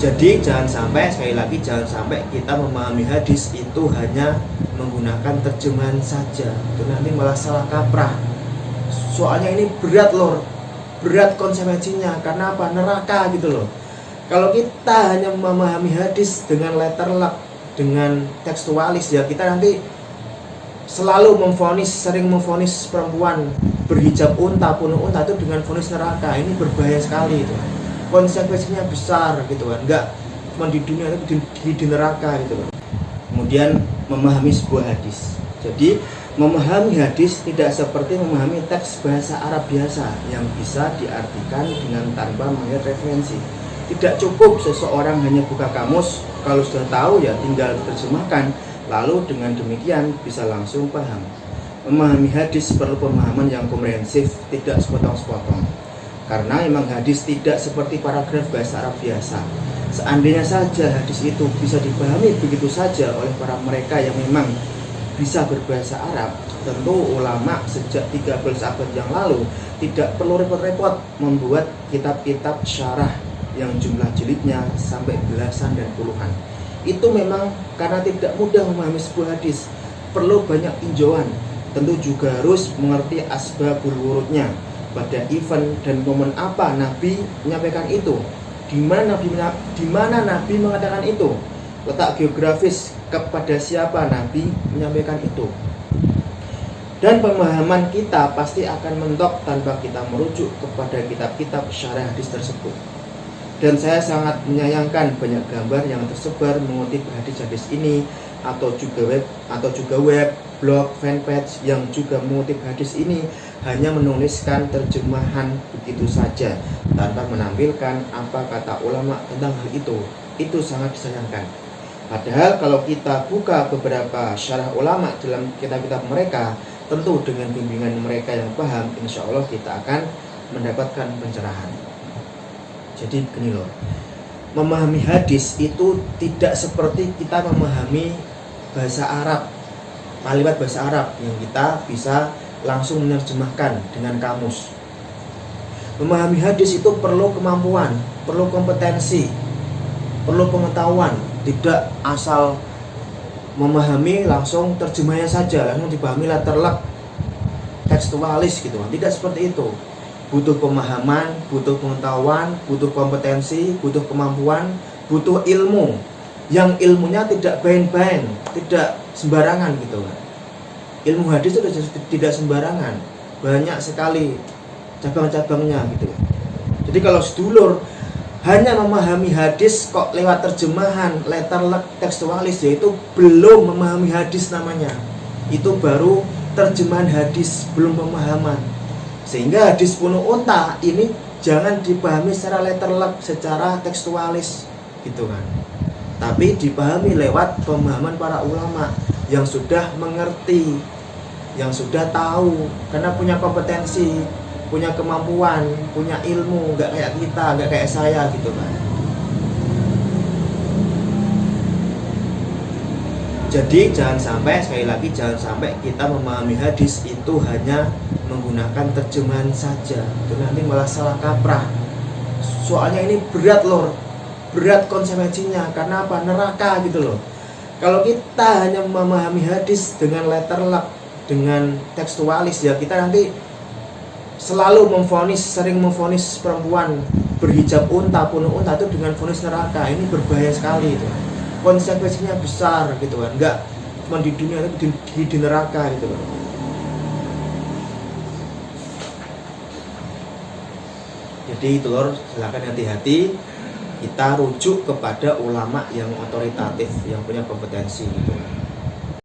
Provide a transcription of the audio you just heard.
Jadi jangan sampai, sekali lagi jangan sampai kita memahami hadis itu hanya menggunakan terjemahan saja. Itu nanti malah salah kaprah. Soalnya ini berat lor, berat konsekuensinya. Karena apa? Neraka gitu loh. Kalau kita hanya memahami hadis dengan letter luck, dengan tekstualis, ya kita nanti selalu sering memvonis perempuan berhijab unta, penuh unta itu dengan vonis neraka. Ini berbahaya sekali itu. Konsekuensinya besar gitu kan, enggak cuma di dunia tapi di neraka gitu kan. Kemudian memahami sebuah hadis. Jadi memahami hadis tidak seperti memahami teks bahasa Arab biasa yang bisa diartikan dengan tanpa melihat referensi. Tidak cukup seseorang hanya buka kamus, kalau sudah tahu ya tinggal terjemahkan, lalu dengan demikian bisa langsung paham. Memahami hadis perlu pemahaman yang komprehensif, tidak sepotong-sepotong. Karena memang hadis tidak seperti paragraf bahasa Arab biasa. Seandainya saja hadis itu bisa dipahami begitu saja oleh para mereka yang memang bisa berbahasa Arab, tentu ulama sejak 13 abad yang lalu tidak perlu repot-repot membuat kitab-kitab syarah yang jumlah jilidnya sampai belasan dan puluhan. Itu memang karena tidak mudah memahami sebuah hadis, perlu banyak tinjauan. Tentu juga harus mengerti asbabul wurudnya, pada event dan momen apa Nabi menyampaikan itu, di mana Nabi mengatakan itu, letak geografis kepada siapa Nabi menyampaikan itu. Dan pemahaman kita pasti akan mentok tanpa kita merujuk kepada kitab-kitab syarah hadis tersebut. Dan saya sangat menyayangkan banyak gambar yang tersebar mengutip hadis-hadis ini, atau juga web, blog, fanpage yang juga mengutip hadis ini hanya menuliskan terjemahan begitu saja tanpa menampilkan apa kata ulama tentang hal itu. Itu sangat disayangkan. Padahal kalau kita buka beberapa syarah ulama dalam kitab-kitab mereka, tentu dengan bimbingan mereka yang paham, insya Allah kita akan mendapatkan pencerahan. Jadi begini loh, memahami hadis itu tidak seperti kita memahami bahasa Arab, kalimat bahasa Arab yang kita bisa langsung menerjemahkan dengan kamus. Memahami hadis itu perlu kemampuan, perlu kompetensi, perlu pengetahuan. Tidak asal memahami langsung terjemahnya saja, langsung dipahami letter luck, tekstualis gitu. Tidak seperti itu. Butuh pemahaman, butuh pengetahuan, butuh kompetensi, butuh kemampuan, butuh ilmu. Yang ilmunya tidak bain-bain, tidak sembarangan gitu kan. Ilmu hadis itu tidak sembarangan, banyak sekali cabang-cabangnya gitu kan. Jadi kalau sedulur hanya memahami hadis kok lewat terjemahan, letter luck, tekstualis, yaitu belum memahami hadis namanya. Itu baru terjemahan hadis, belum pemahaman. Sehingga hadis penuh unta ini jangan dipahami secara letter luck, secara tekstualis gitu kan. Tapi dipahami lewat pemahaman para ulama yang sudah mengerti, yang sudah tahu, karena punya kompetensi, punya kemampuan, punya ilmu, nggak kayak kita, nggak kayak saya gitu kan. Jadi jangan sampai, sekali lagi jangan sampai kita memahami hadis itu hanya menggunakan terjemahan saja. Itu nanti malah salah kaprah. Soalnya ini berat lor, berat konsekuensinya. Karena apa? Neraka gitu loh. Kalau kita hanya memahami hadis dengan letter luck, dengan tekstualis, ya kita nanti selalu sering memvonis perempuan berhijab unta, penuh unta itu dengan vonis neraka. Ini berbahaya sekali itu. Konsekuensinya besar gitu kan, enggak cuma di dunia tapi di neraka gitu kan. Jadi itu lor, silakan hati-hati, kita rujuk kepada ulama yang otoritatif, yang punya kompetensi gitu.